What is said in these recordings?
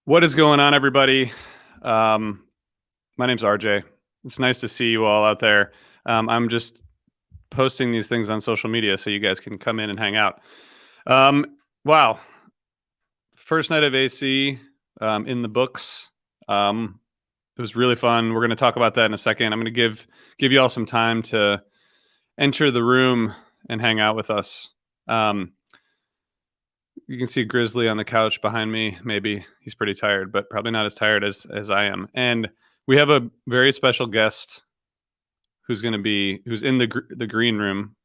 What is going on, everybody? My name's RJ. It's nice to see you all out there. I'm just posting these things on social media so you guys can come in and hang out. Wow. First night of AC in the books. It was really fun. We're going to talk about that in a second. I'm going to give you all some time to enter the room and hang out with us. You can see Grizzly on the couch behind me. Maybe he's pretty tired, but probably not as tired as I am. And we have a very special guest who's in the green room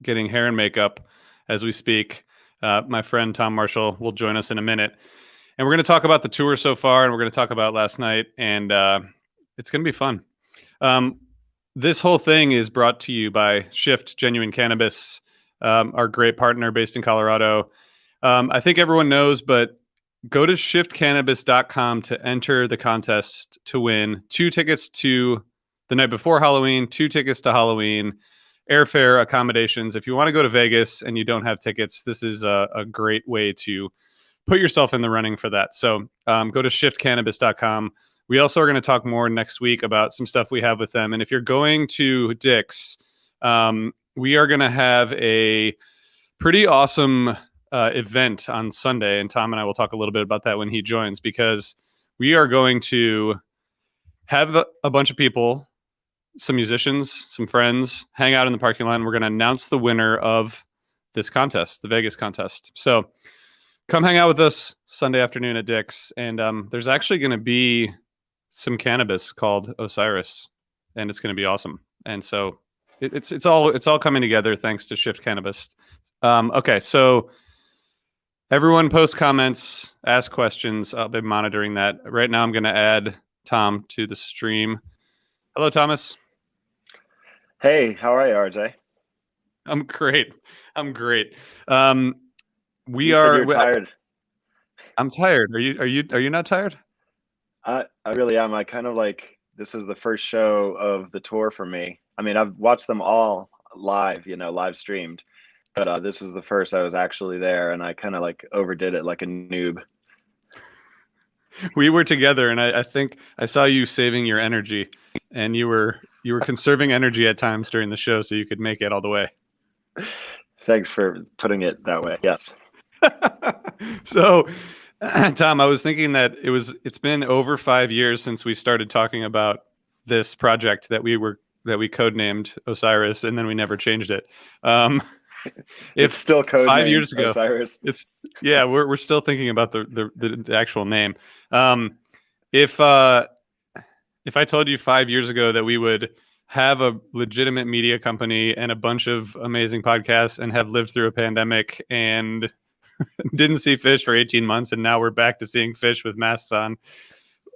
getting hair and makeup as we speak. My friend Tom Marshall will join us in a minute. And we're going to talk about the tour so far, and we're going to talk about last night, and it's going to be fun. This whole thing is brought to you by Shift Genuine Cannabis, our great partner based in Colorado. I think everyone knows, but go to shiftcannabis.com to enter the contest to win 2 tickets to the night before Halloween, 2 tickets to Halloween, airfare, accommodations. If you want to go to Vegas and you don't have tickets, this is a great way to put yourself in the running for that. So go to shiftcannabis.com. We also are going to talk more next week about some stuff we have with them. And if you're going to Dick's, we are going to have a pretty awesome event on Sunday, and Tom and I will talk a little bit about that when he joins, because we are going to have a bunch of people, some musicians, some friends, hang out in the parking lot, and we're going to announce the winner of this contest, the Vegas contest. So come hang out with us Sunday afternoon at Dick's, and there's actually going to be some cannabis called Osiris, and it's going to be awesome. And so it's all coming together thanks to Shift Cannabis. Okay, so everyone post comments, ask questions. I'll be monitoring that. Right now, I'm going to add Tom to the stream. Hello, Thomas. Hey, how are you, RJ? I'm great. You said you're tired. I'm tired. Are you not tired? I really am. I kind of this is the first show of the tour for me. I mean, I've watched them all live, live streamed, but this was the first I was actually there, and I kind of overdid it like a noob. We were together, and I think I saw you saving your energy, and you were conserving energy at times during the show so you could make it all the way. Thanks for putting it that way. Yes. So, Tom, I was thinking that it's been over 5 years since we started talking about this project that we codenamed Osiris, and then we never changed it. It's still codenamed 5 years ago. Osiris. We're still thinking about the actual name. If I told you 5 years ago that we would have a legitimate media company and a bunch of amazing podcasts and have lived through a pandemic and didn't see fish for 18 months, and now we're back to seeing fish with masks on,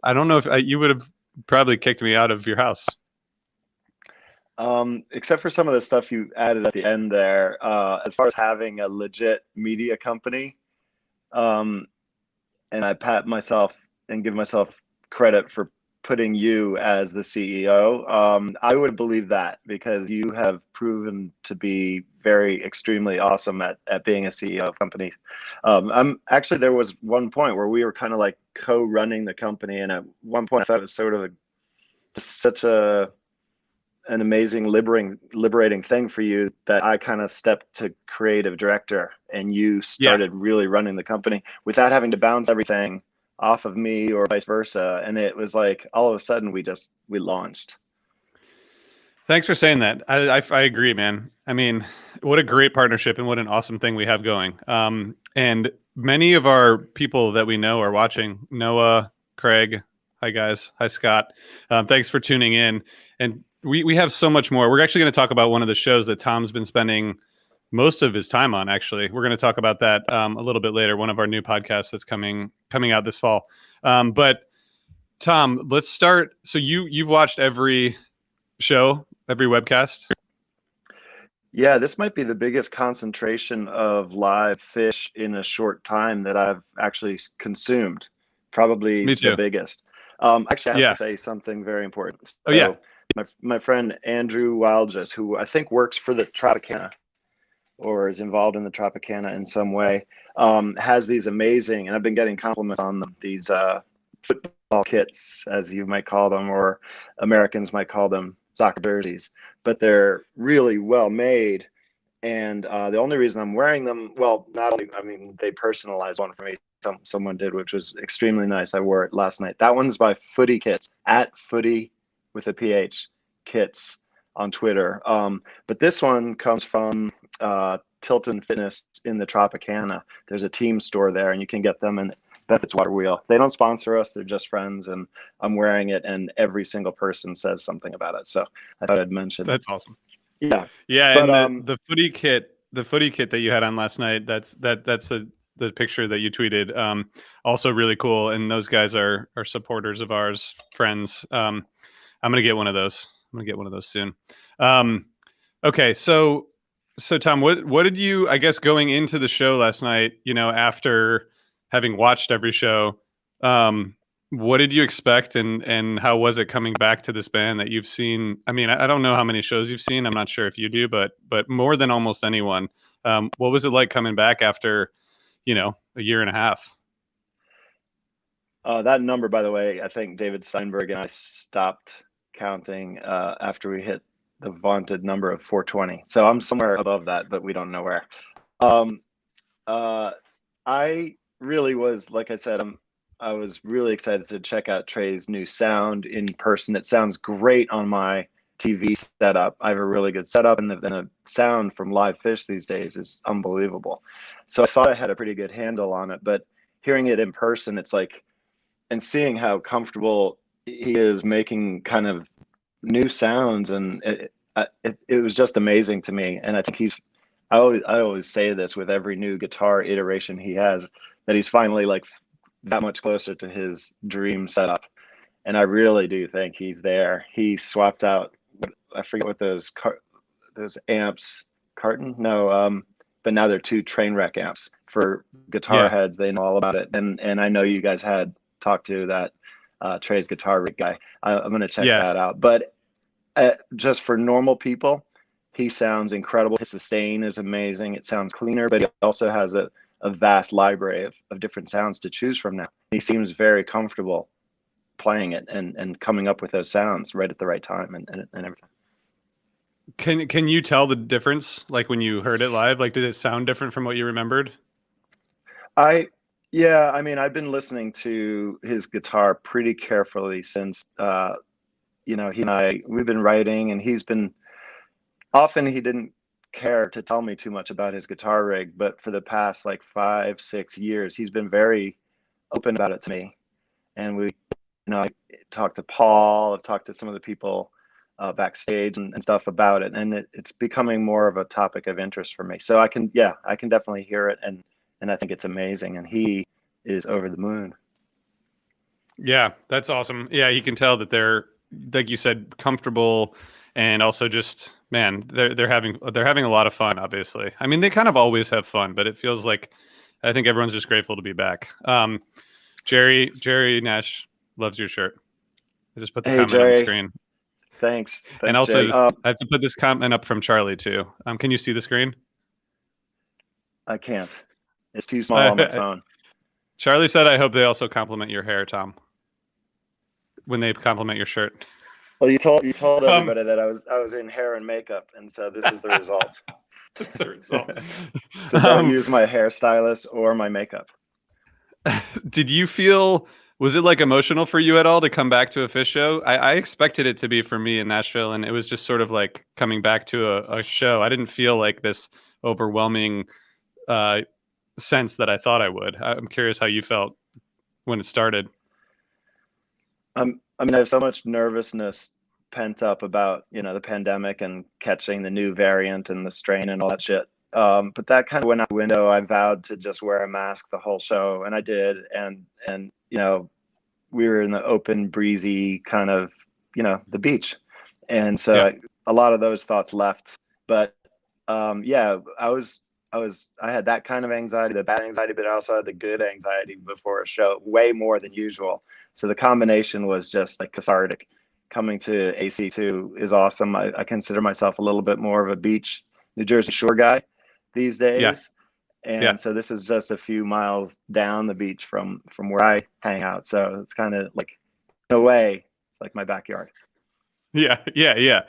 I don't know if you would have probably kicked me out of your house. Except for some of the stuff you added at the end there, as far as having a legit media company, and I pat myself and give myself credit for putting you as the CEO. I would believe that, because you have proven to be extremely awesome at being a CEO of companies. There was one point where we were kind of like co-running the company, and at one point I thought it was sort of such an amazing liberating thing for you that I kind of stepped to creative director, and you started really running the company without having to bounce everything off of me or vice versa. And it was like all of a sudden we launched. Thanks for saying that. I agree, man. I mean, what a great partnership and what an awesome thing we have going. And many of our people that we know are watching. Noah, Craig, hi guys, hi Scott. Thanks for tuning in. And we have so much more. We're actually going to talk about one of the shows that Tom's been spending most of his time on. Actually, we're going to talk about that a little bit later. One of our new podcasts that's coming out this fall. But Tom, let's start. So you've watched every show, every webcast. Yeah, this might be the biggest concentration of live fish in a short time that I've actually consumed. Probably the biggest. Actually, I have to say something very important. So, yeah. My friend Andrew Wildgess, who I think works for the Tropicana, or is involved in the Tropicana in some way, has these amazing, and I've been getting compliments on them, these football kits, as you might call them, or Americans might call them soccer jerseys, but they're really well made. And the only reason I'm wearing them, well, not only, I mean, they personalized one for me. Someone did, which was extremely nice. I wore it last night. That one's by Footy Kits, at Footy with a PH Kits on Twitter. But this one comes from Tilton Fitness in the Tropicana. There's a team store there, and you can get them. And Benefits Water Wheel. They don't sponsor us; they're just friends. And I'm wearing it, and every single person says something about it. So I thought I'd mention. That's awesome. Yeah, Yeah, but and the footy kit that you had on last night, that's the picture that you tweeted. Also really cool, and those guys are supporters of ours, friends. I'm gonna get one of those. I'm gonna get one of those soon. Okay, so Tom, what did you, I guess, going into the show last night, after having watched every show, what did you expect, and how was it coming back to this band that you've seen? I mean, I don't know how many shows you've seen. I'm not sure if you do, but more than almost anyone. What was it like coming back after, a year and a half? That number, by the way, I think David Steinberg and I stopped counting after we hit the vaunted number of 420. So I'm somewhere above that, but we don't know where. I really was, like I said, I was really excited to check out Trey's new sound in person. It sounds great on my TV setup. I have a really good setup, and the sound from Live Fish these days is unbelievable. So I thought I had a pretty good handle on it, but hearing it in person, it's like, and seeing how comfortable he is making kind of new sounds, and it was just amazing to me. And I think I always say this with every new guitar iteration he has, that he's finally like that much closer to his dream setup. And I really do think he's there. He swapped out, I forget what those amps, Carton? No, but now they're 2 Trainwreck amps. For guitar heads, they know all about it. And I know you guys had talked to that Trey's Guitar Rig guy. I'm going to check that out. But just for normal people, he sounds incredible. His sustain is amazing. It sounds cleaner, but he also has a vast library of different sounds to choose from now. He seems very comfortable playing it and coming up with those sounds right at the right time and everything. Can you tell the difference, like when you heard it live? Like, did it sound different from what you remembered? Yeah, I mean, I've been listening to his guitar pretty carefully since he and we've been writing, and he didn't care to tell me too much about his guitar rig, but for the past like 5-6 years, he's been very open about it to me. And I talked to Paul, I've talked to some of the people backstage and stuff about it, and it's becoming more of a topic of interest for me. So I can definitely hear it, and I think it's amazing, and he is over the moon. Yeah, that's awesome. Yeah, you can tell that they're, like you said, comfortable, and also just, man, they're having a lot of fun. Obviously, I mean, they kind of always have fun, but it feels like, I think everyone's just grateful to be back. Jerry Nash loves your shirt. I just put the comment on the screen. Thanks. And also, I have to put this comment up from Charlie too. Can you see the screen? I can't. It's too small on my phone. Charlie said, "I hope they also compliment your hair, Tom, when they compliment your shirt." Well, you told everybody that I was in hair and makeup, and so this is the result. That's the result. So don't use my hairstylist or my makeup. Did you feel, was it like emotional for you at all to come back to a Fish show? I expected it to be for me in Nashville, and it was just sort of like coming back to a show. I didn't feel like this overwhelming sense that I thought I would. I'm curious how you felt when it started. I mean, I have so much nervousness pent up about, the pandemic and catching the new variant and the strain and all that shit. But that kind of went out the window. I vowed to just wear a mask the whole show, and I did. And we were in the open, breezy kind of, the beach. And so a lot of those thoughts left. But I had that kind of anxiety, the bad anxiety, but I also had the good anxiety before a show, way more than usual. So the combination was just like cathartic. Coming to AC2 is awesome. I consider myself a little bit more of a beach, New Jersey Shore guy these Yeah. days. Yeah. And so this is just a few miles down the beach from where I hang out. So it's kind of like, in a way, it's like my backyard. Yeah, yeah, yeah.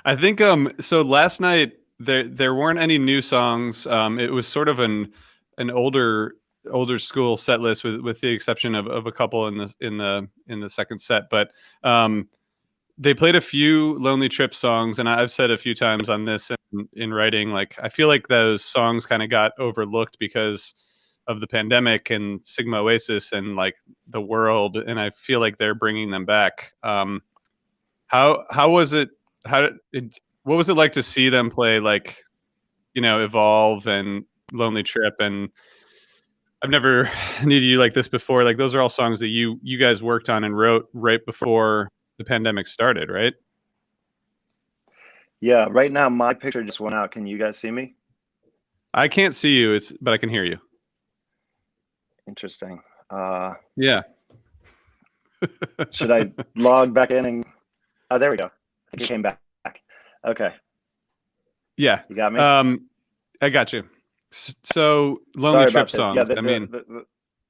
I think so last night there weren't any new songs. It was sort of an older school set list with the exception of a couple in the second set, but they played a few Lonely Trip songs, and I've said a few times on this in writing, like I feel like those songs kind of got overlooked because of the pandemic and Sigma Oasis and like the world, and I feel like they're bringing them back. How was it? What was it like to see them play like Evolve and Lonely Trip? And I've never needed you like this before. Like those are all songs that you guys worked on and wrote right before the pandemic started, right? Yeah, right now my picture just went out. Can you guys see me? I can't see you, but I can hear you. Interesting. Yeah. Should I log back in and? Oh, there we go. I think it came back. Okay. Yeah. You got me? I got you. So Sorry Lonely Trip about this. Yeah, songs. I mean,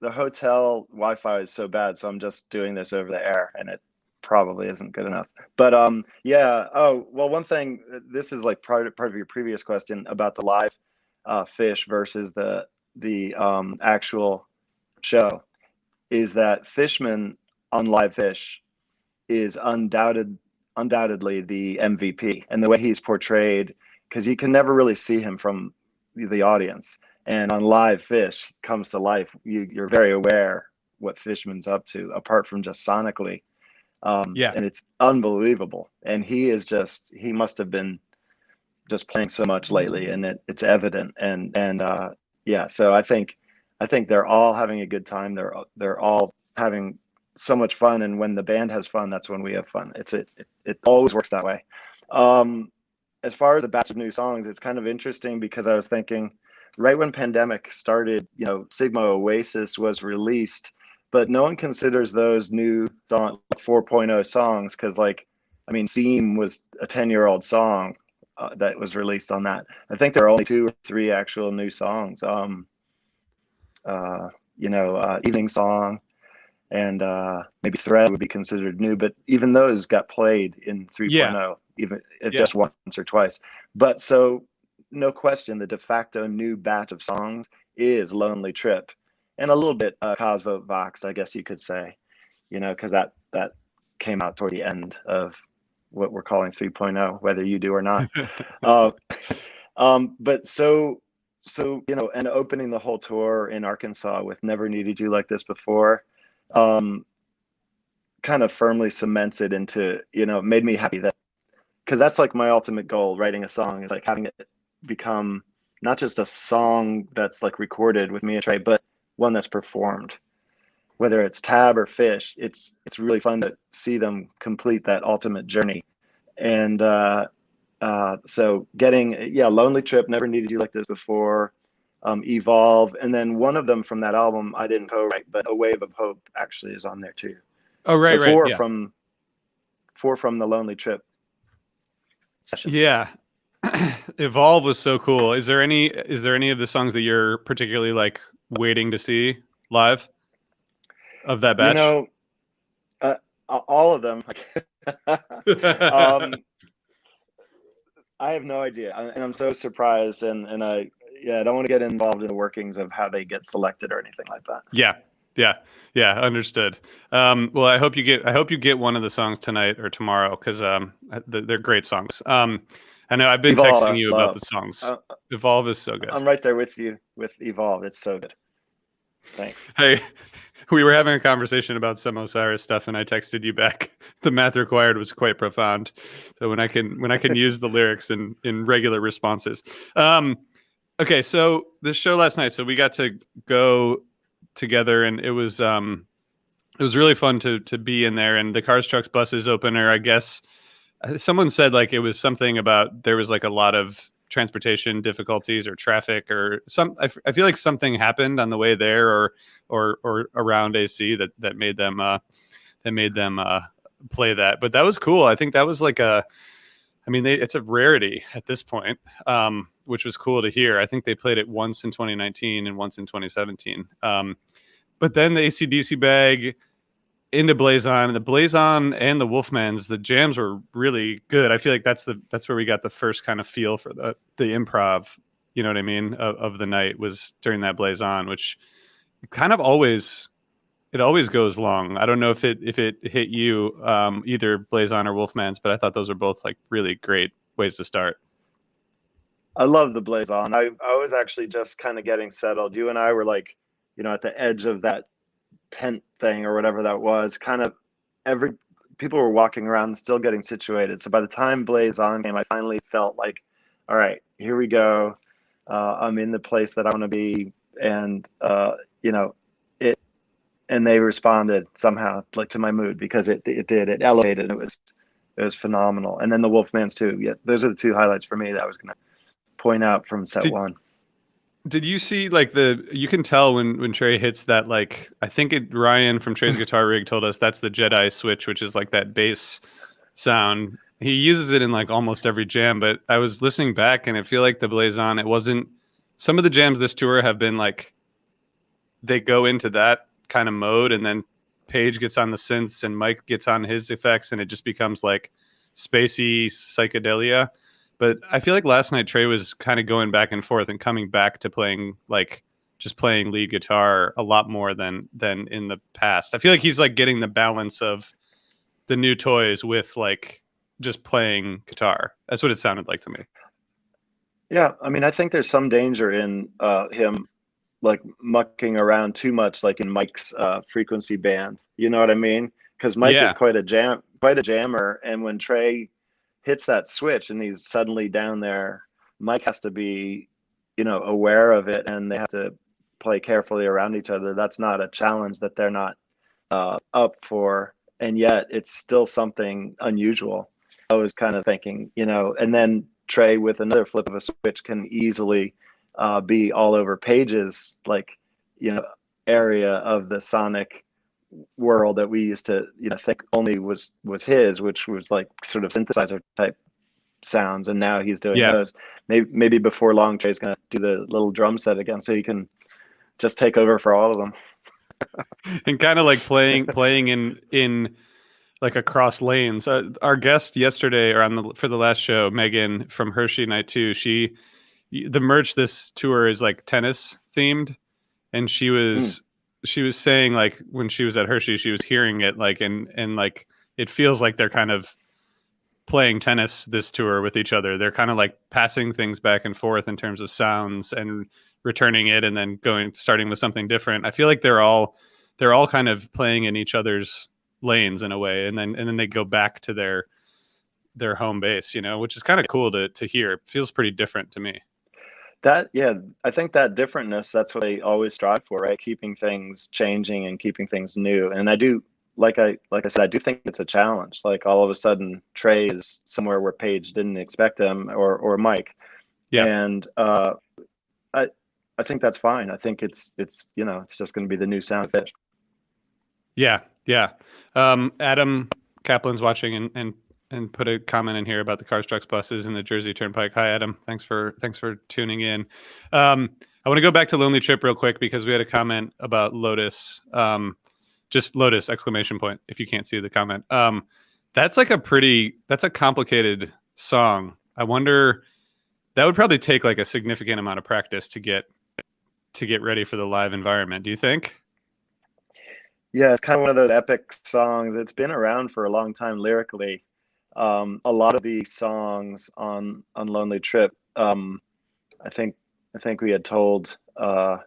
the hotel Wi-Fi is so bad, so I'm just doing this over the air, and it probably isn't good enough. But yeah. Oh, well, one thing. This is like part of your previous question about the live Fish versus the actual show. Is that Fishman on Live Fish is undoubtedly the MVP, and the way he's portrayed, because you can never really see him from the audience, and on Live Fish comes to life. You're very aware what Fishman's up to, apart from just sonically, yeah. and it's unbelievable. And he must have been just playing so much lately, and it's evident. And yeah, so I think they're all having a good time. They're all having so much fun, and when the band has fun, that's when we have fun. It always works that way. As far as the batch of new songs, it's kind of interesting because I was thinking right when pandemic started, Sigma Oasis was released, but no one considers those new song 4.0 songs because, like, I mean, Seam was a 10-year-old song that was released on that. I think there are only 2 or 3 actual new songs. Evening Song and maybe Thread would be considered new, but even those got played in 3.0, Yeah. even if just once or twice. But so no question, the de facto new batch of songs is Lonely Trip and a little bit Cosmo Vox, I guess you could say, because that came out toward the end of what we're calling 3.0, whether you do or not. But so and opening the whole tour in Arkansas with Never Needed You Like This Before, kind of firmly cements it into, made me happy that, because that's like my ultimate goal, writing a song, is like having it become not just a song that's like recorded with me and Trey, but one that's performed. Whether it's Tab or Fish, it's really fun to see them complete that ultimate journey. And so getting Lonely Trip, Never Needed You Like This Before, Evolve, and then one of them from that album I didn't co-write, but A Wave of Hope actually is on there too. Oh, right, So right. four from the Lonely Trip sessions. Yeah. Evolve was so cool. Is there any of the songs that you're particularly like waiting to see live of that batch? All of them. I have no idea, and I'm so surprised, and I don't want to get involved in the workings of how they get selected or anything like that. Yeah, understood. Well, I hope you get one of the songs tonight or tomorrow, because they're great songs. I know I've been texting you about the songs. Evolve is so good. I'm right there with you with Evolve. It's so good. Thanks. Hey, we were having a conversation about some Osiris stuff, and I texted you back. The math required was quite profound. So when I can use the lyrics in regular responses. Okay, so the show last night. So we got to go together, and it was really fun to be in there. And the Cars, Trucks, Buses opener, I guess someone said like it was something about there was like a lot of transportation difficulties or traffic or I feel like something happened on the way there or around AC that made them play that. But that was cool. I think that was like I mean, it's a rarity at this point, which was cool to hear. I think they played it once in 2019 and once in 2017. But then the AC/DC bag into Blazon, and the Blazon and the Wolfmans, the jams were really good. I feel like that's where we got the first kind of feel for the improv, you know what I mean, of the night, was during that Blazon, which kind of always goes long. I don't know if it hit you, either Blazon or Wolfman's, but I thought those are both like really great ways to start. I love the Blazon. I was actually just kind of getting settled. You and I were like, at the edge of that tent thing or whatever that was. Kind of people were walking around still getting situated. So by the time Blazon came, I finally felt like, all right, here we go. I'm in the place that I want to be, and and they responded somehow, like, to my mood, because it did. It elevated. It was phenomenal. And then the Wolfmans too. Yeah, those are the two highlights for me that I was going to point out from set one. Did you see, like, you can tell when Trey hits that, like, I think Ryan from Trey's Guitar Rig told us that's the Jedi switch, which is like that bass sound. He uses it in like almost every jam, but I was listening back and I feel like the Blazon, it wasn't, some of the jams this tour have been like, they go into that kind of mode, and then Page gets on the synths and Mike gets on his effects, and it just becomes like spacey psychedelia. But I feel like last night Trey was kind of going back and forth and coming back to playing, like, just playing lead guitar a lot more than in the past. I feel like he's like getting the balance of the new toys with like just playing guitar. That's what it sounded like to me. Yeah, I mean, I think there's some danger in him like mucking around too much, like in Mike's frequency band. You know what I mean? Because Mike is quite a jammer, and when Trey hits that switch and he's suddenly down there, Mike has to be, aware of it, and they have to play carefully around each other. That's not a challenge that they're not up for, and yet it's still something unusual. I was kind of thinking, and then Trey with another flip of a switch can easily be all over Page's, like, area of the sonic world that we used to think only was his, which was like sort of synthesizer type sounds, and now he's doing those. Maybe before long Trey's gonna do the little drum set again, so he can just take over for all of them. And kind of like playing in like across lanes. Our guest yesterday, or for the last show, Megan from Hershey Night 2, the merch this tour is like tennis themed, and she was saying, like, when she was at Hershey, she was hearing it, like, and like it feels like they're kind of playing tennis this tour with each other. They're kind of like passing things back and forth in terms of sounds and returning it, and then starting with something different. I feel like they're all kind of playing in each other's lanes in a way, and then they go back to their home base, which is kind of cool to hear. It feels pretty different to me. I think that differentness, that's what they always strive for, right? Keeping things changing and keeping things new. And I do, like I said, I do think it's a challenge. Like, all of a sudden Trey is somewhere where Page didn't expect him, or Mike. Yeah. And I think that's fine. I think it's it's just going to be the new sound of Fish. Yeah. Adam Kaplan's watching and put a comment in here about the Cars, Trucks, Buses and the Jersey Turnpike. Hi, Adam. Thanks for tuning in. I want to go back to Lonely Trip real quick, because we had a comment about Lotus. Just Lotus ! If you can't see the comment. That's a complicated song. I wonder, that would probably take like a significant amount of practice to get ready for the live environment. Do you think? Yeah, it's kind of one of those epic songs. It's been around for a long time lyrically. A lot of the songs on Lonely Trip, I think we had told, I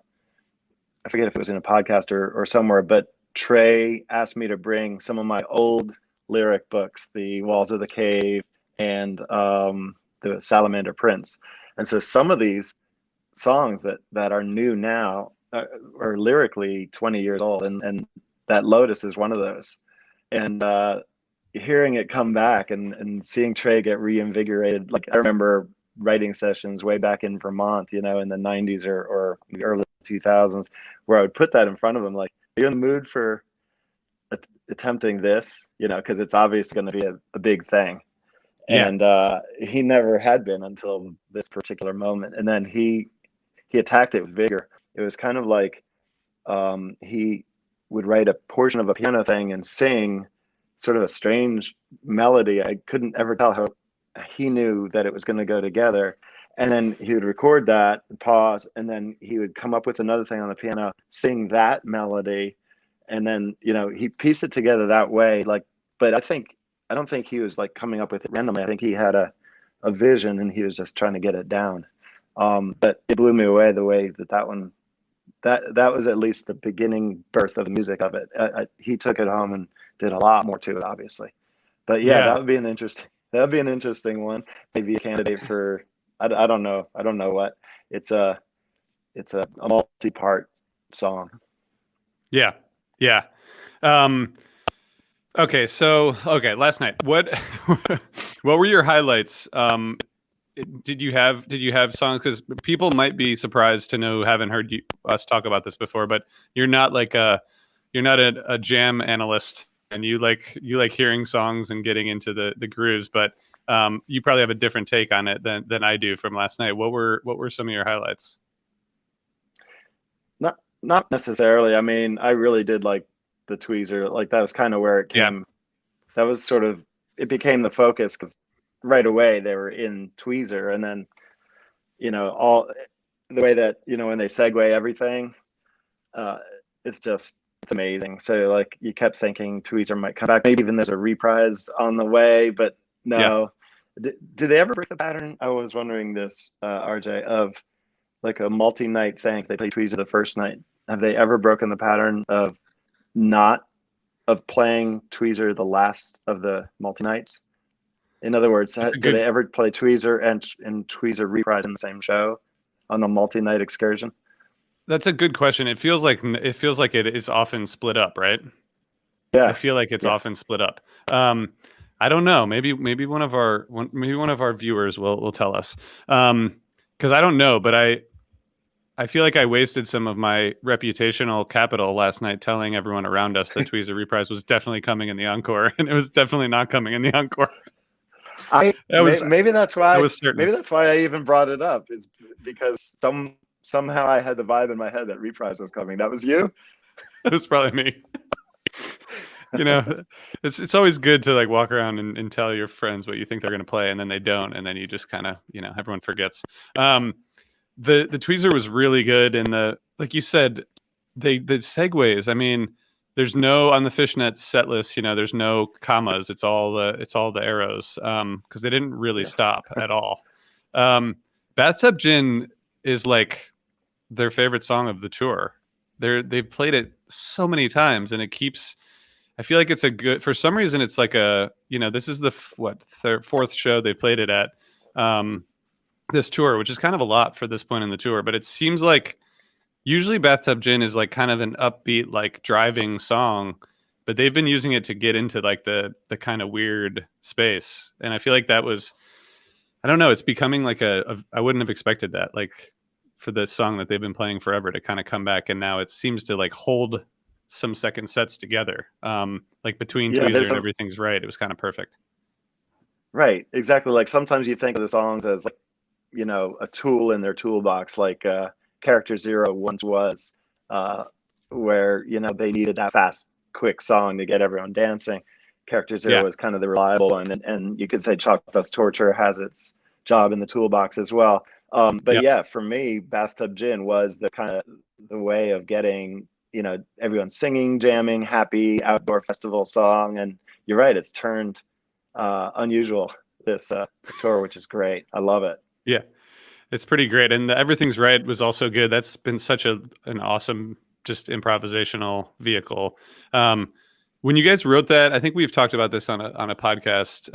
forget if it was in a podcast or somewhere, but Trey asked me to bring some of my old lyric books, The Walls of the Cave and the Salamander Prince. And so some of these songs that are new now are lyrically 20 years old, and that Lotus is one of those. And hearing it come back and seeing Trey get reinvigorated. Like, I remember writing sessions way back in Vermont, in the 90s or the early 2000s, where I would put that in front of him, like, are you in the mood for attempting this? Because it's obviously going to be a big thing. Yeah. and he never had been until this particular moment. And then he attacked it with vigor. It was kind of like he would write a portion of a piano thing and sing sort of a strange melody. I couldn't ever tell how he knew that it was going to go together. And then he would record that, pause, and then he would come up with another thing on the piano, sing that melody, and then he pieced it together that way. Like, but I don't think he was like coming up with it randomly. I think he had a vision and he was just trying to get it down. But it blew me away the way that one that was at least the beginning birth of the music of it. He took it home and did a lot more to it, obviously. But yeah, Yeah. that would be an interesting one. Maybe a candidate for I don't know. I don't know what. It's a multi-part song. Yeah. Yeah. Um, okay. So, last night, what, what were your highlights? Did you have songs? Because people might be surprised to know who haven't heard us talk about this before, but you're not a jam analyst, and you like hearing songs and getting into the grooves, but you probably have a different take on it than I do from last night. What were some of your highlights? Not necessarily. I mean, I really did like the tweezer. Like that was kind of where it Yeah. came. That was sort of it became the focus because right away they were in tweezer, and then all the way that when they segue everything, uh, it's amazing. So like you kept thinking tweezer might come back. Maybe even there's a reprise on the way, but Yeah. no. Do they ever break the pattern? I was wondering this, RJ, of like a multi-night thing. They play tweezer the first night. Have they ever broken the pattern of not of playing tweezer the last of the multi-nights? In other words, That's a do they good ever play tweezer and tweezer reprise in the same show on a multi-night excursion? That's a good question. It feels like it is often split up, right? I Yeah, feel like it's yeah. often split up. I don't know. Maybe one of our viewers will tell us. Because I don't know, but I feel like I wasted some of my reputational capital last night telling everyone around us that Tweezer Reprise was definitely coming in the encore, and it was definitely not coming in the encore. That was Maybe that's why certain. I even brought it up, is because somehow I had the vibe in my head that Reprise was coming. That was you? It was probably me. It's always good to like walk around and tell your friends what you think they're going to play, and then they don't, and then you just kind of everyone forgets. The tweezer was really good, and like you said, the segues. I mean, there's no on the fishnet set list. There's no commas. It's all the arrows. Because they didn't really stop at all. Bathtub Gin is like their favorite song of the tour. They've played it so many times, and it keeps. I feel like it's a good. For some reason, it's like this is the fourth show they played it at. This tour, which is kind of a lot for this point in the tour, but it seems like usually Bathtub Gin is like kind of an upbeat, like driving song, but they've been using it to get into like the kind of weird space. And I feel like that was, I don't know, it's becoming like I wouldn't have expected that, like for this song that they've been playing forever to kind of come back. And now it seems to like hold some second sets together. Like between Tweezer and Everything's Right. It was kind of perfect. Right. Exactly. Like sometimes you think of the songs as like, a tool in their toolbox, like Character Zero once was, where they needed that fast, quick song to get everyone dancing. Character Zero was kind of the reliable one, and you could say Chalk Dust Torture has its job in the toolbox as well. But yeah, for me, Bathtub Gin was the kind of the way of getting everyone singing, jamming, happy outdoor festival song. And you're right, it's turned unusual this tour, which is great. I love it. Yeah, it's pretty great. And the Everything's Right was also good. That's been such an awesome, just improvisational vehicle. When you guys wrote that, I think we've talked about this on a podcast.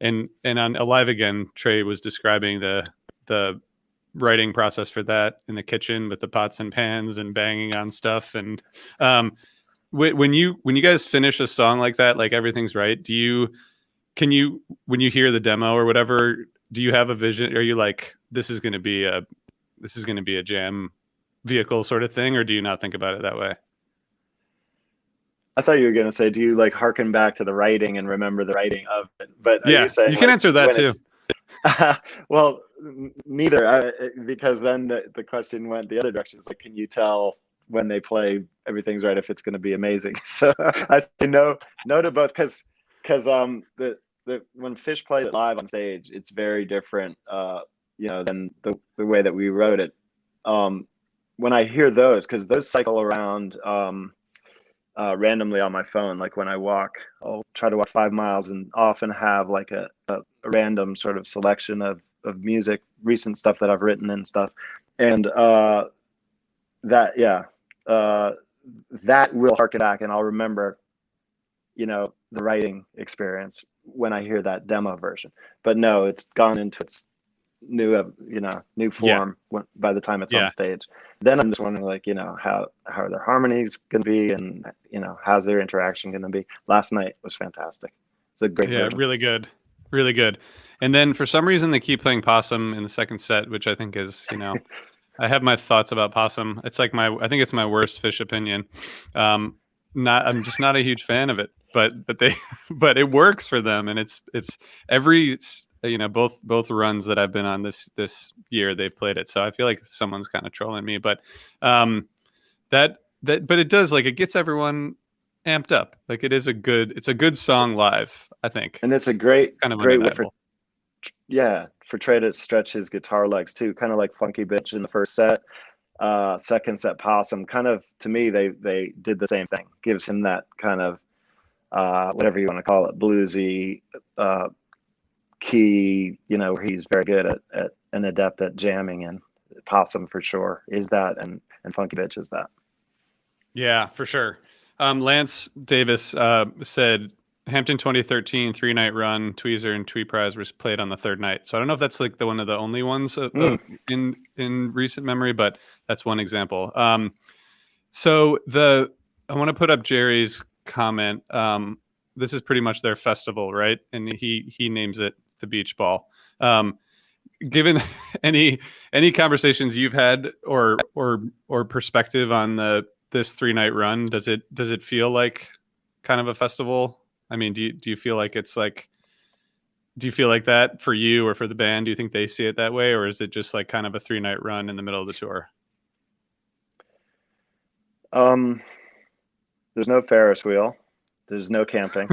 And on Alive Again, Trey was describing the writing process for that in the kitchen with the pots and pans and banging on stuff. And when you guys finish a song like that, like Everything's Right, when you hear the demo or whatever, do you have a vision? Are you like, this is going to be a jam vehicle sort of thing, or do you not think about it that way? I thought you were going to say, do you like harken back to the writing and remember the writing of it? But are you Yeah, saying you can like answer that when too. it's well, neither. Because then the question went the other direction. It's like, can you tell when they play everything's right if it's going to be amazing? So I say no, no to both, because the when Fish plays it live on stage, it's very different, than the way that we wrote it. Um, when I hear those, because those cycle around randomly on my phone, like when I walk, I'll try to walk 5 miles and often have like a random sort of selection of music, recent stuff that I've written and stuff. And that, yeah, uh, that will harken back and I'll remember, the writing experience when I hear that demo version. But no, it's gone into its new Yeah, form by the time it's on yeah, stage. Then I'm just wondering, like, how are their harmonies going to be, and how's their interaction going to be. Last night was fantastic. It's a great yeah. version. Really good, really good. And then for some reason they keep playing Possum in the second set, which I think is, I have my thoughts about Possum. It's like I think it's my worst Fish opinion. Um, I'm just not a huge fan of it, but they, but it works for them, and it's every both runs that I've been on this year they've played it. So I feel like someone's kind of trolling me, but um, but it does, like, it gets everyone amped up. Like it's a good song live. I think And it's a it's kind of great way for, undeniable. yeah, for Trey to stretch his guitar legs too, kind of like Funky Bitch in the first set. Second set, Possum, kind of, to me, they did the same thing. Gives him that kind of whatever you want to call it, bluesy uh, key, where he's very good at an adept at jamming. And Possum for sure is that, and Funky Bitch is that. Yeah, for sure. Lance Davis said Hampton 2013 3-night run, Tweezer and Tweeprise was played on the third night. So I don't know if that's like one of the only ones in recent memory, but that's one example. So I want to put up Jerry's comment. This is pretty much their festival, right? And he names it the Beach Ball. Given any conversations you've had or perspective on this 3-night run, does it feel like kind of a festival? I mean, do you feel like it's like, do you feel like that for you or for the band? Do you think they see it that way, or is it just like kind of a 3-night run in the middle of the tour? Um, there's no Ferris wheel. There's no camping.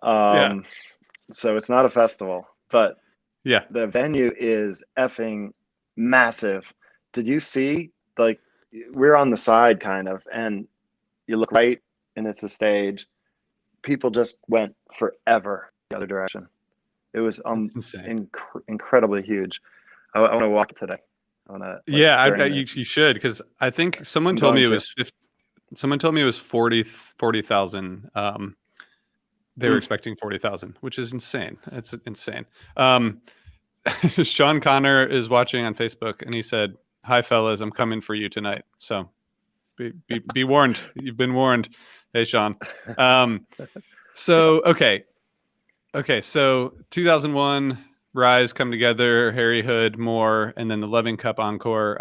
Yeah, Um, so it's not a festival, but yeah. the venue is effing massive. Did you see, like, we're on the side kind of, and you look right and it's the stage. People just went forever the other direction. It was That's insane. incredibly huge. I want to walk today. I want to, like, Yeah, during you should, because I think someone I'm told me going it to. was 50, someone told me it was 40,000. They were Mm. expecting 40,000, which is insane. It's insane. Um, Sean Connor is watching on Facebook, and he said, "Hi fellas, I'm coming for you tonight." So be warned. You've been warned. Hey Sean. Um, so okay. So 2001, Rise, Come Together, Harry Hood, More, and then the Loving Cup encore.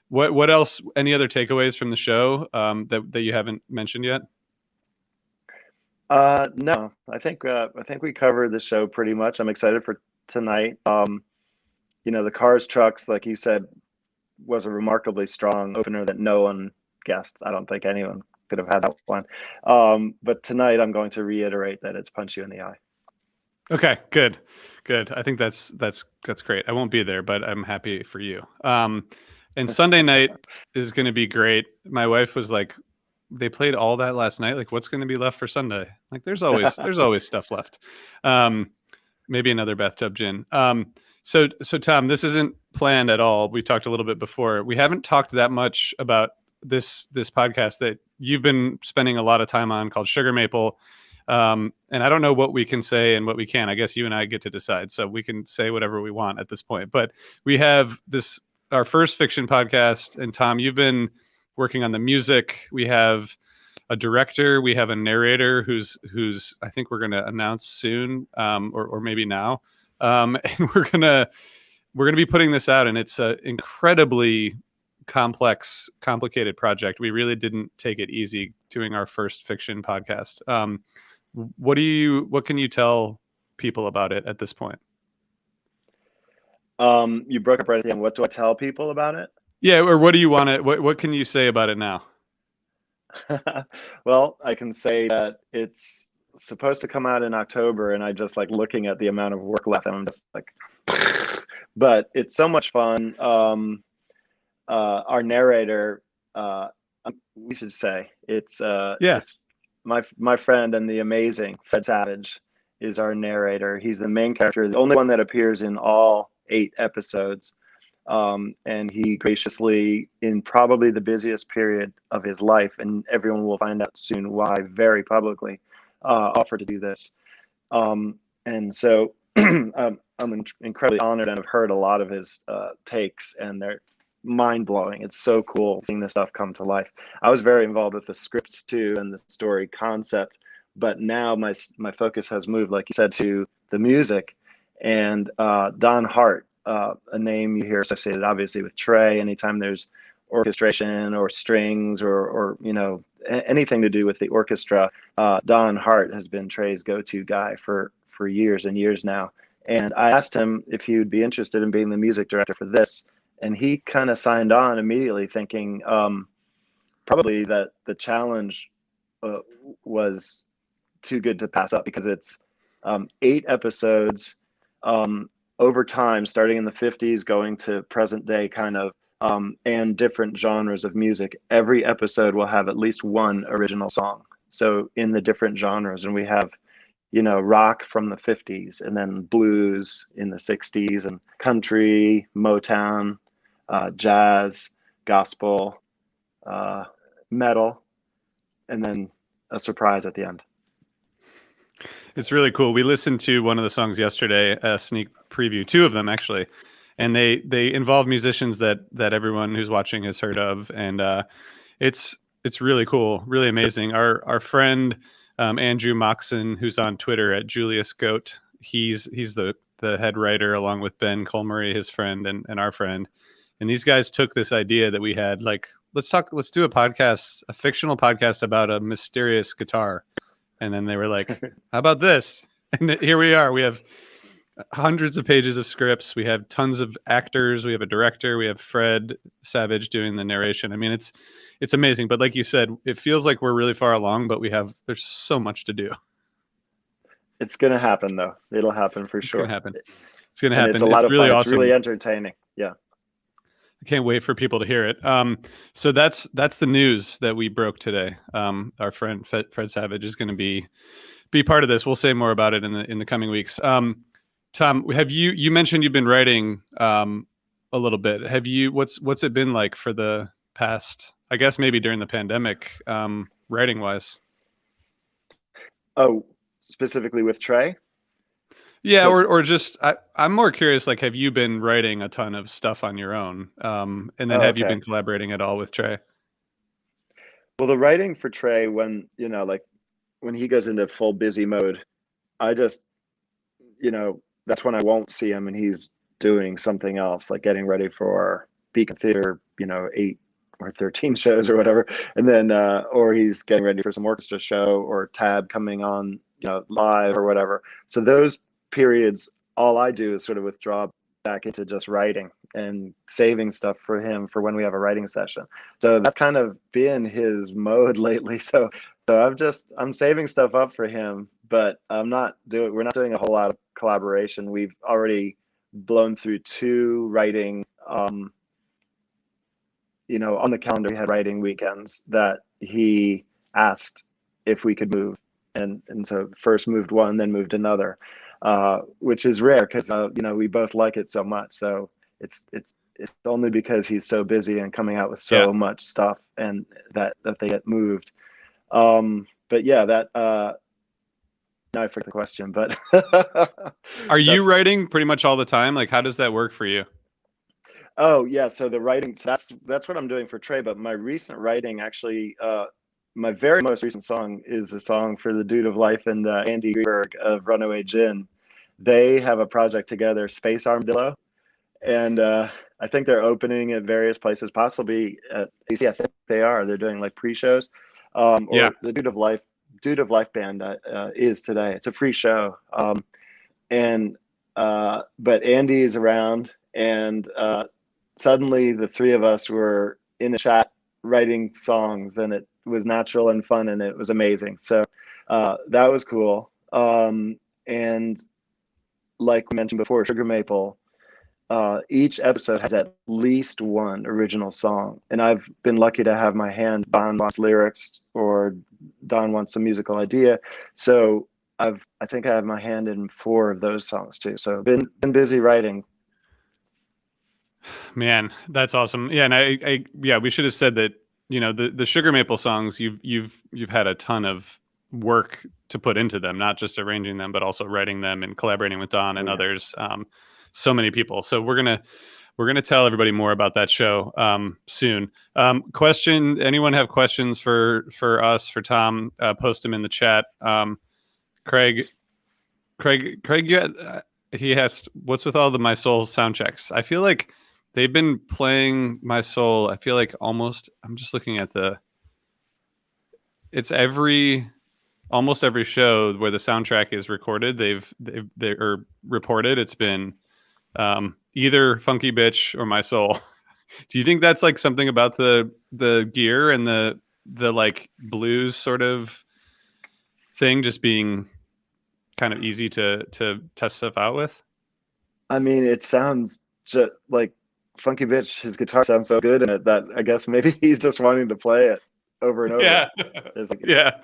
What else? Any other takeaways from the show that you haven't mentioned yet? No, I think we covered the show pretty much. I'm excited for tonight. The Cars Trucks, like you said, was a remarkably strong opener that no one guessed. I don't think anyone could have had that one. But tonight I'm going to reiterate that it's Punch You in the Eye. Okay, good. I think that's great. I won't be there, but I'm happy for you. And Sunday night is going to be great. My wife was like, they played all that last night. Like, what's going to be left for Sunday? Like, there's always stuff left. Maybe another bathtub gin. So Tom, this isn't planned at all. We talked a little bit before. We haven't talked that much about this podcast that you've been spending a lot of time on, called Sugar Maple. And I don't know what we can say and what we can. I guess you and I get to decide. So we can say whatever we want at this point. But we have our first fiction podcast. And Tom, you've been working on the music. We have a director. We have a narrator who's I think we're going to announce soon, or maybe now. And we're gonna be putting this out, and it's an incredibly complicated project. We really didn't take it easy doing our first fiction podcast. What can you tell people about it at this point? You broke up right at the end. What do I tell people about it? Yeah, or what do you want to? What can you say about it now? Well, I can say that it's supposed to come out in October, and I just like looking at the amount of work left, and I'm just like, but it's so much fun. Our narrator, we should say, Yeah. it's my friend and the amazing Fred Savage is our narrator. He's the main character, the only one that appears in all 8 episodes. And he graciously, in probably the busiest period of his life, and everyone will find out soon why very publicly, offered to do this. And so I'm incredibly honored, and I've heard a lot of his takes, and they're mind blowing. It's so cool seeing this stuff come to life. I was very involved with the scripts too and the story concept, but now my focus has moved, like you said, to the music. And Don Hart, a name you hear associated obviously with Trey. Anytime there's orchestration or strings or anything to do with the orchestra, Don Hart has been Trey's go-to guy for years and years now. And I asked him if he would be interested in being the music director for this, and he kind of signed on immediately, thinking probably that the challenge was too good to pass up, because it's 8 episodes over time, starting in the 50s, going to present day kind of, and different genres of music. Every episode will have at least one original song. So in the different genres, and we have, rock from the 50s, and then blues in the 60s, and country, Motown, jazz, gospel, metal, and then a surprise at the end. It's really cool. We listened to one of the songs yesterday, a sneak preview, 2 of them actually, and they involve musicians that everyone who's watching has heard of, and it's really cool, really amazing. Our friend Andrew Moxon, who's on Twitter at Julius Goat, he's the head writer, along with Ben Colmery, his friend, and our friend. And these guys took this idea that we had, like, let's do a podcast, a fictional podcast about a mysterious guitar. And then they were like, how about this? And here we are. We have hundreds of pages of scripts. We have tons of actors. We have a director. We have Fred Savage doing the narration. I mean, it's amazing. But like you said, it feels like we're really far along, but there's so much to do. It's going to happen, though. It'll happen for sure. It's going to happen. It's going to happen. It's a lot of really fun. awesome. It's really entertaining. Yeah. I can't wait for people to hear it. So that's the news that we broke today. Our friend Fred Savage is going to be part of this. We'll say more about it in the coming weeks. Tom, have you mentioned you've been writing a little bit? Have you? What's it been like for the past? I guess maybe during the pandemic, writing wise. Oh, specifically with Trey? Yeah, or just I'm more curious. Like, have you been writing a ton of stuff on your own? And then have you been collaborating at all with Trey? Well, the writing for Trey, when when he goes into full busy mode, I just, that's when I won't see him, and he's doing something else, like getting ready for Beacon Theater, 8 or 13 shows or whatever, and then or he's getting ready for some orchestra show, or Tab coming on, live or whatever. So those periods, all I do is sort of withdraw back into just writing and saving stuff for him for when we have a writing session. So that's kind of been his mode lately. So I'm saving stuff up for him, but we're not doing a whole lot of collaboration. We've already blown through 2 writing, on the calendar. We had writing weekends that he asked if we could move. And so first moved one, then moved another. Which is rare, because we both like it so much. So it's only because he's so busy and coming out with so much stuff, and that they get moved. But yeah, that now I forget the question. But are you writing pretty much all the time? Like, how does that work for you? Oh yeah, so the writing, that's what I'm doing for Trey. But my recent writing, actually, my very most recent song is a song for the Dude of Life and Andy Greenberg of Runaway Gin. They have a project together, Space Armadillo, and I think they're opening at various places, possibly at AC. I think they are. They're doing like pre-shows. Yeah. or the Dude of Life band is today. It's a free show. And but Andy is around, and suddenly the three of us were in a chat writing songs, and it was natural and fun, and it was amazing. So that was cool. And like we mentioned before, Sugar Maple, each episode has at least one original song, and I've been lucky to have my hand. Don wants lyrics, or Don wants a musical idea, so I think I have my hand in 4 of those songs too. So been busy writing. Man, that's awesome. Yeah, and yeah, we should have said that, the Sugar Maple songs, you've had a ton of work to put into them, not just arranging them, but also writing them and collaborating with Don and others. So many people. So we're gonna tell everybody more about that show soon. Anyone have questions for us, for Tom? Post them in the chat. Craig, he asked, what's with all the My Soul sound checks? I feel like they've been playing My Soul. I feel like I'm just looking at it's almost every show where the soundtrack is recorded. They're reported. It's been either Funky Bitch or My Soul. Do you think that's like something about the gear and the like blues sort of thing just being kind of easy to test stuff out with? I mean, it sounds just like Funky Bitch. His guitar sounds so good in it that I guess maybe he's just wanting to play it over and over. Yeah. Like, Yeah.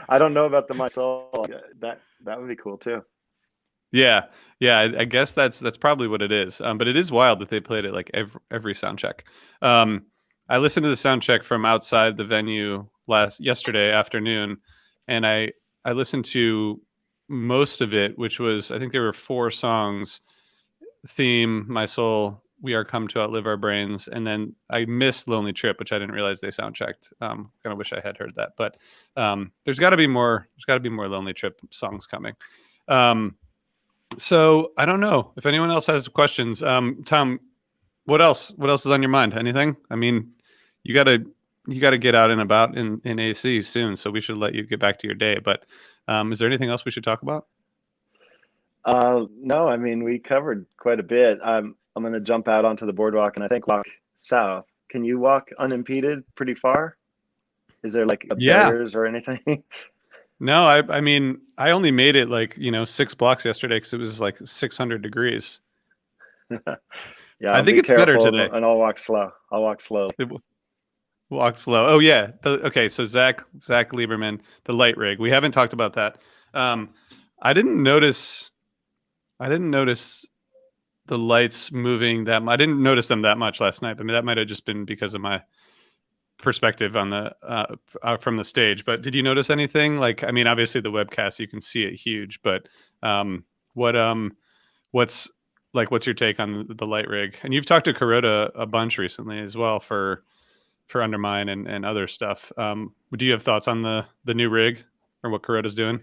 I don't know about the My Soul. That would be cool too. Yeah. I guess that's probably what it is. But it is wild that they played it like every sound check. I listened to the sound check from outside the venue yesterday afternoon, and I listened to most of it, which was, I think there were 4 songs: Theme, My Soul, We Are Come to Outlive Our Brains, and then I missed Lonely Trip, which I didn't realize they sound checked. Kind of wish I had heard that, but there's got to be more. There's got to be more Lonely Trip songs coming. So I don't know if anyone else has questions. Tom, what else? What else is on your mind? Anything? I mean, you gotta get out and about in AC soon, so we should let you get back to your day. But is there anything else we should talk about? No, I mean, we covered quite a bit. I'm going to jump out onto the boardwalk and I think walk south. Can you walk unimpeded pretty far? Is there like barriers or anything? No, I mean, I only made it like 6 blocks yesterday because it was like 600 degrees. Yeah, I think it's better today. And I'll walk slow. I'll walk slow. Walk slow. Oh yeah. Okay. So Zach Lieberman, the light rig. We haven't talked about that. I didn't notice the lights moving that much. I didn't notice them that much last night. I mean, that might have just been because of my perspective on the from the stage. But did you notice anything? Like, I mean, obviously the webcast, you can see it huge, but what's your take on the light rig? And you've talked to Kuroda a bunch recently as well for Undermine and other stuff. Do you have thoughts on the new rig or what Kuroda's doing?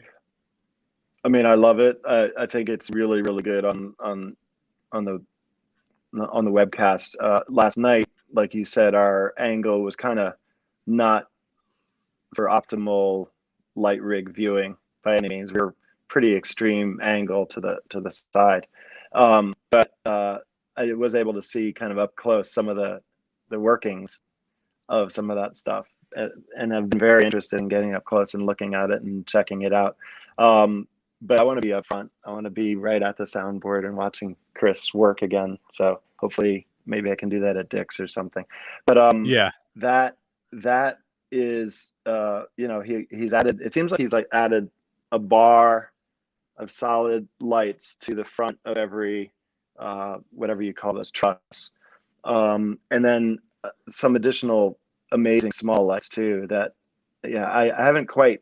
I mean, I love it. I think it's really, really good on the webcast. Last night, like you said, our angle was kind of not for optimal light rig viewing by any means. We were pretty extreme angle to the side, but I was able to see kind of up close some of the workings of some of that stuff, and I've been very interested in getting up close and looking at it and checking it out. But I want to be up front. I want to be right at the soundboard and watching Chris work again. So hopefully maybe I can do that at Dick's or something. But yeah, that is he's added, it seems like he's like added a bar of solid lights to the front of every whatever you call those truss. And then some additional amazing small lights too that I haven't quite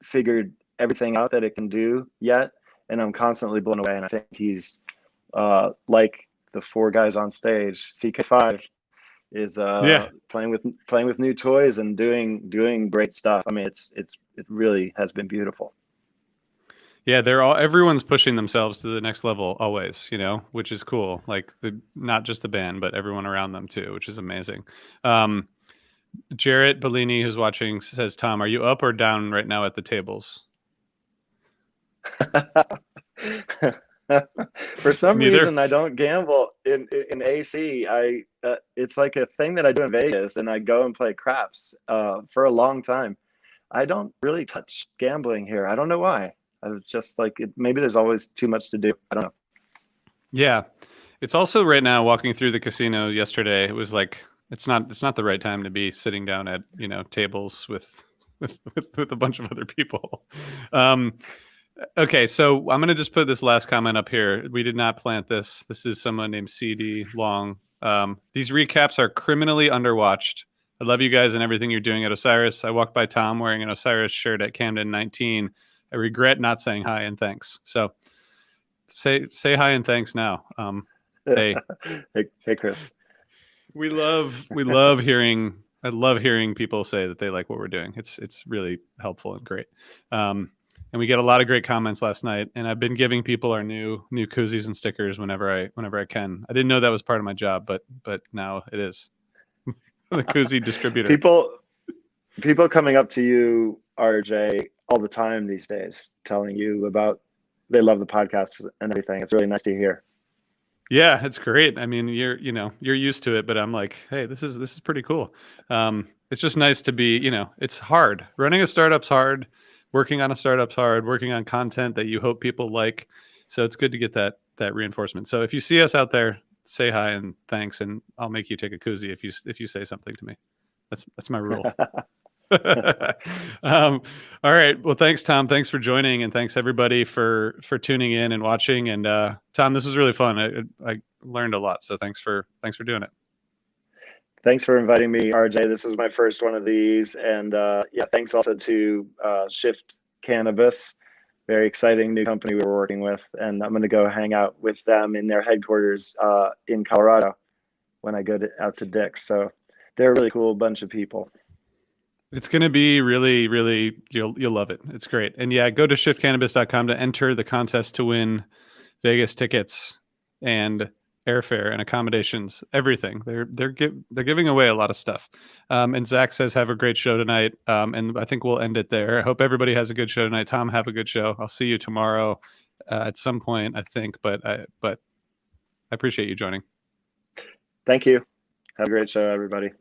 figured everything out that it can do yet, and I'm constantly blown away. And I think he's like the 4 guys on stage, CK5 is playing with new toys and doing great stuff. I mean, it really has been beautiful. Yeah, everyone's pushing themselves to the next level always, which is cool. Like not just the band, but everyone around them too, which is amazing. Jarrett Bellini, who's watching, says, Tom, are you up or down right now at the tables? For some Neither. reason, I don't gamble in AC. It's like a thing that I do in Vegas, and I go and play craps for a long time. I don't really touch gambling here. I don't know why. I was just like, maybe there's always too much to do. I don't know. Yeah. It's also right now walking through the casino yesterday. It was like, it's not the right time to be sitting down at, tables with a bunch of other people. Okay, so I'm going to just put this last comment up here. We did not plant this. This is someone named CD Long. These recaps are criminally underwatched. I love you guys and everything you're doing at Osiris. I walked by Tom wearing an Osiris shirt at Camden 19. I regret not saying hi and thanks. So say hi and thanks now. Hey, hey, Chris. we love hearing. I love hearing people say that they like what we're doing. It's really helpful and great. And we get a lot of great comments last night. And I've been giving people our new koozies and stickers whenever I can. I didn't know that was part of my job, but now it is. The koozie distributor. People coming up to you, RJ, all the time these days, telling you about they love the podcast and everything. It's really nice to hear. Yeah, it's great. I mean, you're used to it, but I'm like, hey, this is pretty cool. It's just nice to be, it's hard. Running a startup's hard. Working on a startup's hard. Working on content that you hope people like. So it's good to get that reinforcement. So if you see us out there, say hi and thanks, and I'll make you take a koozie if you say something to me. That's my rule. All right. Well, thanks, Tom. Thanks for joining, and thanks everybody for tuning in and watching. And Tom, this was really fun. I learned a lot. So thanks for doing it. Thanks for inviting me, RJ. This is my first one of these, and yeah, thanks also to Shift Cannabis, very exciting new company we were working with, and I'm going to go hang out with them in their headquarters in Colorado when I go out to Dick's. So they're a really cool bunch of people. It's going to be really, really, you'll love it. It's great. And yeah, go to shiftcannabis.com to enter the contest to win Vegas tickets and airfare and accommodations, everything. They're giving away a lot of stuff. And Zach says, have a great show tonight. And I think we'll end it there. I hope everybody has a good show tonight. Tom, have a good show. I'll see you tomorrow at some point, I think, but I appreciate you joining. Thank you. Have a great show, everybody.